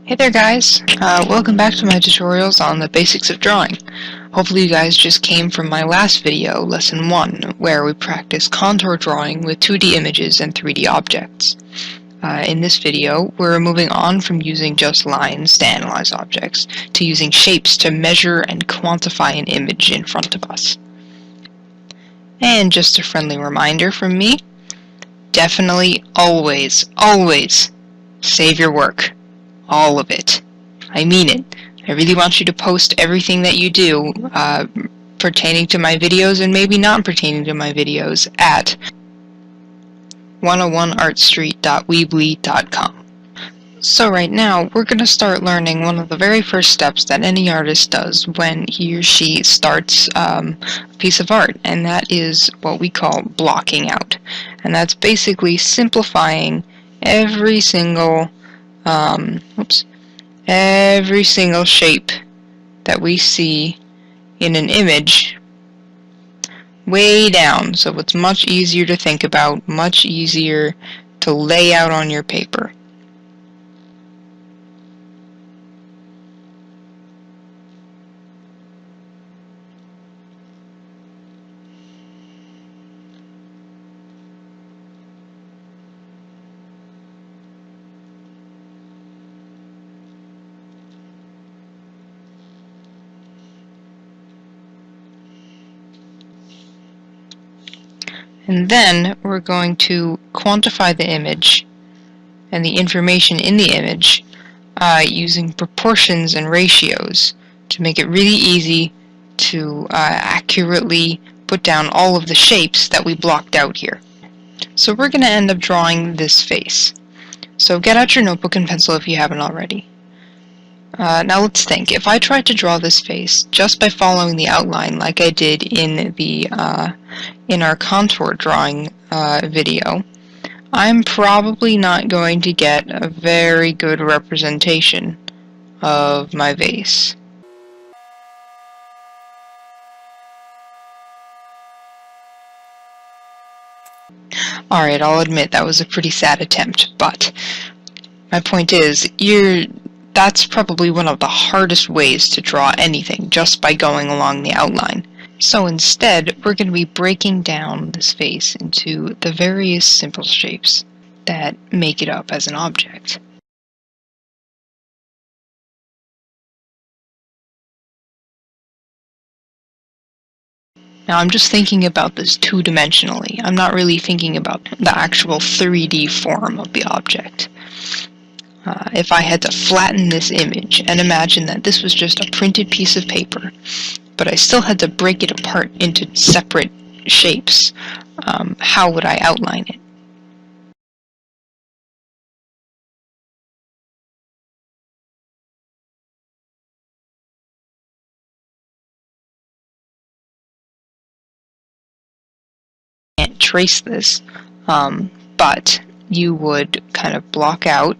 Hey there guys, welcome back to my tutorials on the basics of drawing. Hopefully you guys just came from my last video, lesson 1, where we practice contour drawing with 2D images and 3D objects. In this video, we're moving on from using just lines to analyze objects, to using shapes to measure and quantify an image in front of us. And just a friendly reminder from me, definitely always save your work. All of it. I mean it. I really want you to post everything that you do pertaining to my videos and maybe not pertaining to my videos at 101artstreet.weebly.com. So right now, we're going to start learning one of the very first steps that any artist does when he or she starts a piece of art, and that is what we call blocking out. And that's basically simplifying every single every single shape that we see in an image way down, so it's much easier to think about, much easier to lay out on your paper. And then we're going to quantify the image and the information in the image using proportions and ratios to make it really easy to accurately put down all of the shapes that we blocked out here. So we're going to end up drawing this face. So get out your notebook and pencil if you haven't already. Now let's think. If I tried to draw this face just by following the outline like I did in the in our contour drawing video, I'm probably not going to get a very good representation of my vase. Alright, I'll admit that was a pretty sad attempt, but my point is, that's probably one of the hardest ways to draw anything, just by going along the outline. So instead, we're going to be breaking down this face into the various simple shapes that make it up as an object. Now I'm just thinking about this two-dimensionally. I'm not really thinking about the actual 3D form of the object. If I had to flatten this image and imagine that this was just a printed piece of paper, but I still had to break it apart into separate shapes, how would I outline it? Can't trace this, but you would kind of block out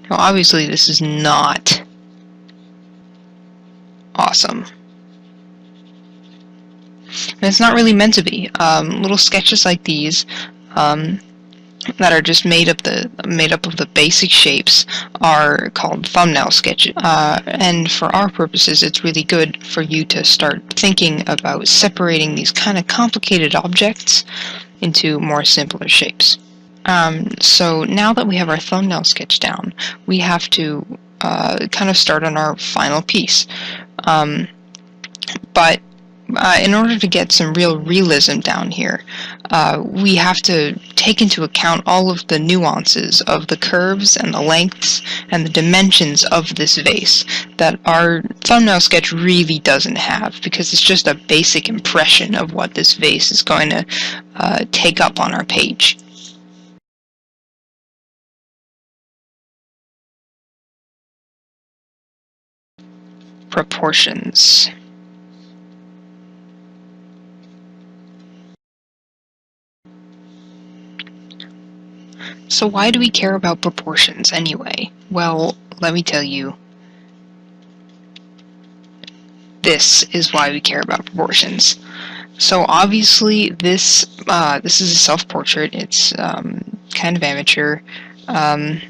Now obviously this is not awesome. And it's not really meant to be. Little sketches like these that are just made up of the basic shapes are called thumbnail sketches. And for our purposes, it's really good for you to start thinking about separating these kind of complicated objects into more simpler shapes. So now that we have our thumbnail sketch down, we have to kind of start on our final piece. But in order to get some real realism down here, we have to take into account all of the nuances of the curves and the lengths and the dimensions of this vase that our thumbnail sketch really doesn't have, because it's just a basic impression of what this vase is going to take up on our page. Proportions. So why do we care about proportions anyway? Well, let me tell you. This is why we care about proportions. So obviously this is a self-portrait. It's kind of amateur, and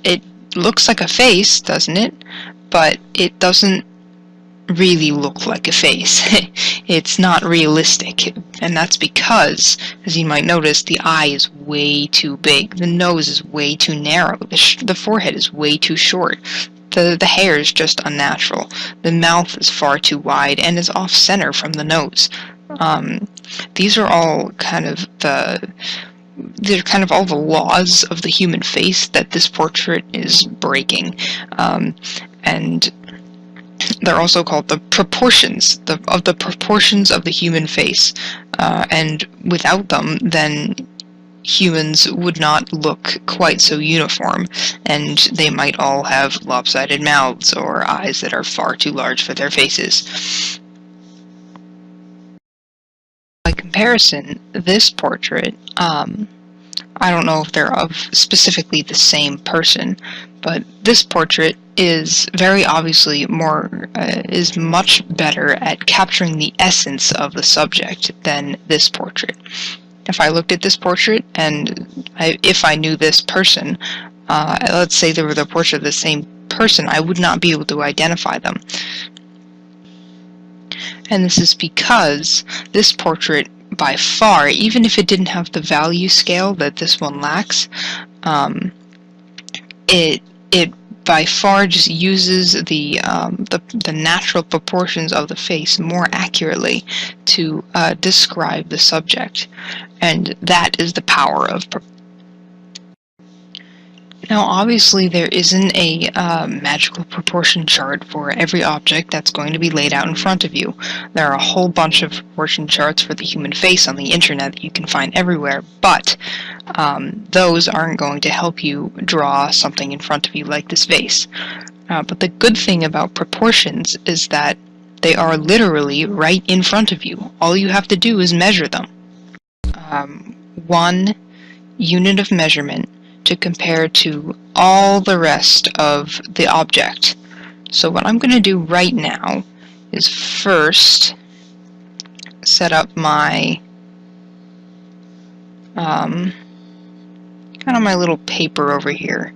it looks like a face, doesn't it? But it doesn't really look like a face. It's not realistic, and that's because, as you might notice, the eye is way too big, the nose is way too narrow, the forehead is way too short, the hair is just unnatural, the mouth is far too wide and is off-center from the nose. These are all they're kind of all the laws of the human face that this portrait is breaking, and they're also called the proportions, the proportions of the human face, and without them, then humans would not look quite so uniform, and they might all have lopsided mouths or eyes that are far too large for their faces. By comparison, this portrait, I don't know if they're of specifically the same person, but this portrait is very obviously is much better at capturing the essence of the subject than this portrait. If I looked at this portrait and if I knew this person, let's say they were the portrait of the same person, I would not be able to identify them. And this is because this portrait, by far, even if it didn't have the value scale that this one lacks, it by far just uses the natural proportions of the face more accurately to describe the subject, and that is the power of proportion. Now, obviously, there isn't a magical proportion chart for every object that's going to be laid out in front of you. There are a whole bunch of proportion charts for the human face on the internet that you can find everywhere, but those aren't going to help you draw something in front of you like this vase. But the good thing about proportions is that they are literally right in front of you. All you have to do is measure them. 1 unit of measurement to compare to all the rest of the object. So what I'm going to do right now is first set up my kind of my little paper over here.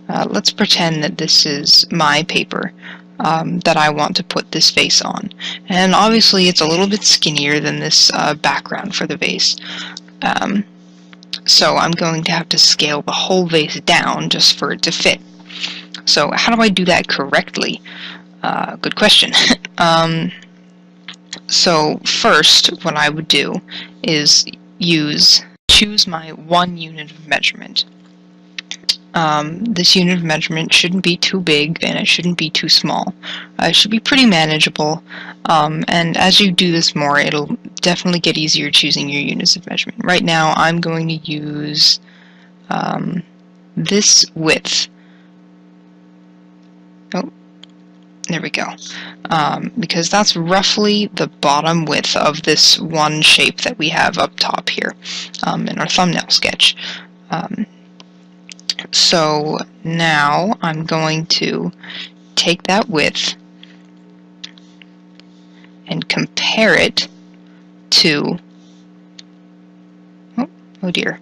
Let's pretend that this is my paper that I want to put this vase on. And obviously it's a little bit skinnier than this background for the vase. So I'm going to have to scale the whole vase down just for it to fit. So how do I do that correctly? Good question. So first, what I would do is choose my 1 unit of measurement. This unit of measurement shouldn't be too big and it shouldn't be too small. It should be pretty manageable, and as you do this more, it'll definitely get easier choosing your units of measurement. Right now I'm going to use this width. Oh, there we go. Because that's roughly the bottom width of this one shape that we have up top here in our thumbnail sketch. So now I'm going to take that width and compare it to, oh dear,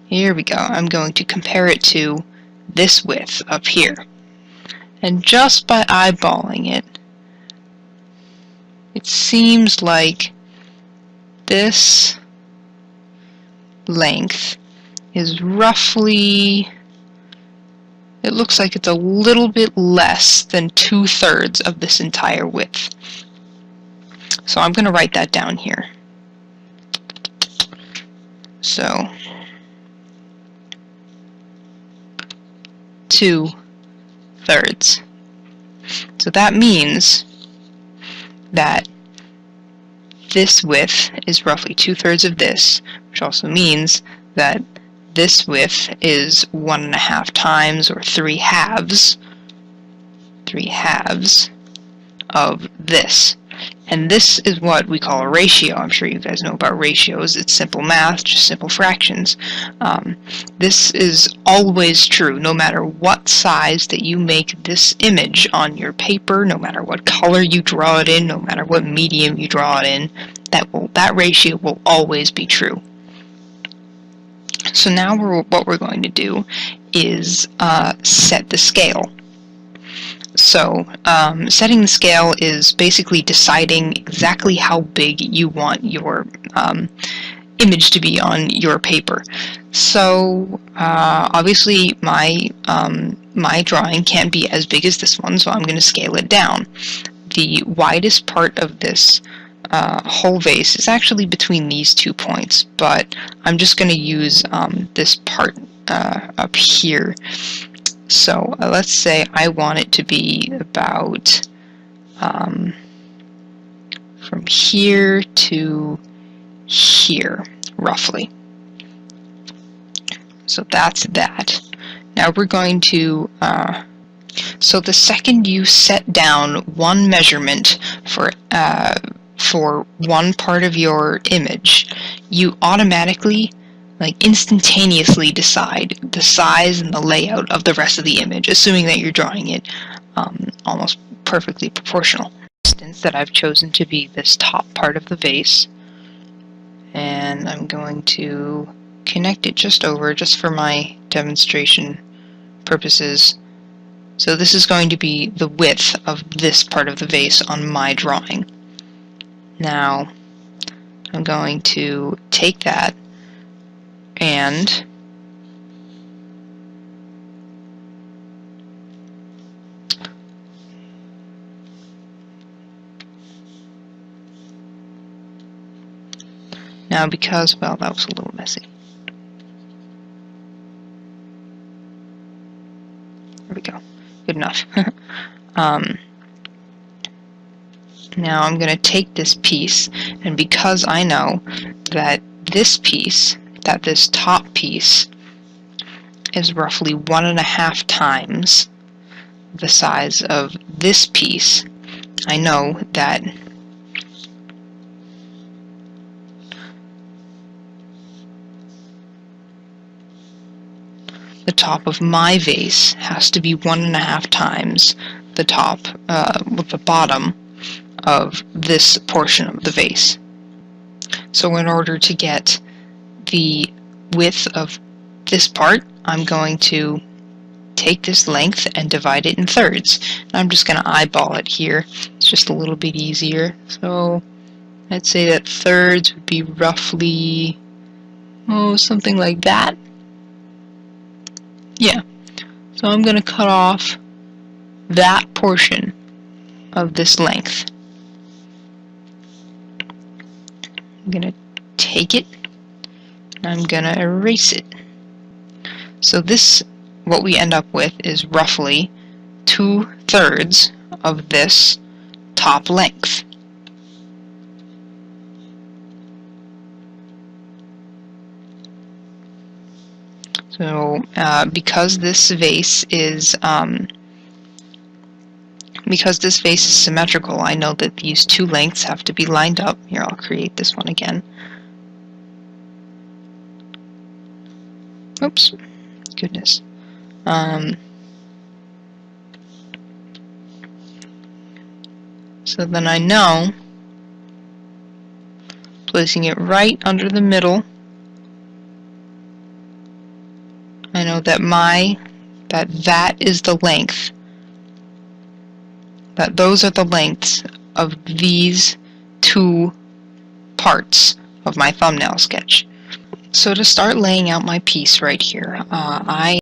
here we go. I'm going to compare it to this width up here. And just by eyeballing it, it seems like this length is roughly, it looks like it's a little bit less than 2/3 of this entire width. So I'm going to write that down here. So 2/3. So that means that this width is roughly 2/3 of this, which also means that this width is 1.5 times, or 3 halves of this. And this is what we call a ratio. I'm sure you guys know about ratios. It's simple math, just simple fractions. This is always true, no matter what size that you make this image on your paper, no matter what color you draw it in, no matter what medium you draw it in, that ratio will always be true. So now what we're going to do is set the scale. So setting the scale is basically deciding exactly how big you want your image to be on your paper. So obviously my drawing can't be as big as this one, so I'm going to scale it down. The widest part of this whole vase is actually between these 2 points, but I'm just going to use this part up here. So let's say I want it to be about from here to here, roughly. So that's that. Now we're going to so the second you set down one measurement for one part of your image, you automatically, like instantaneously, decide the size and the layout of the rest of the image, assuming that you're drawing it almost perfectly proportional. Instance that I've chosen to be this top part of the vase, and I'm going to connect it just over, just for my demonstration purposes. So this is going to be the width of this part of the vase on my drawing. Now I'm going to take that and now, because, well, that was a little messy. There we go. Good enough. Now I'm going to take this piece, and because I know that this piece, this top piece, is roughly 1.5 times the size of this piece, I know that the top of my vase has to be 1.5 times the top, the bottom of this portion of the vase. So in order to get the width of this part, I'm going to take this length and divide it in thirds. And I'm just going to eyeball it here. It's just a little bit easier. So I'd say that thirds would be roughly, something like that. Yeah. So I'm going to cut off that portion of this length. I'm going to take it and I'm going to erase it. So this, what we end up with, is roughly 2/3 of this top length. So because this vase is symmetrical, I know that these two lengths have to be lined up. Here, I'll create this one again. Oops, goodness. So then I know, placing it right under the middle, I know that that is the length, that those are the lengths of these two parts of my thumbnail sketch. So to start laying out my piece right here, I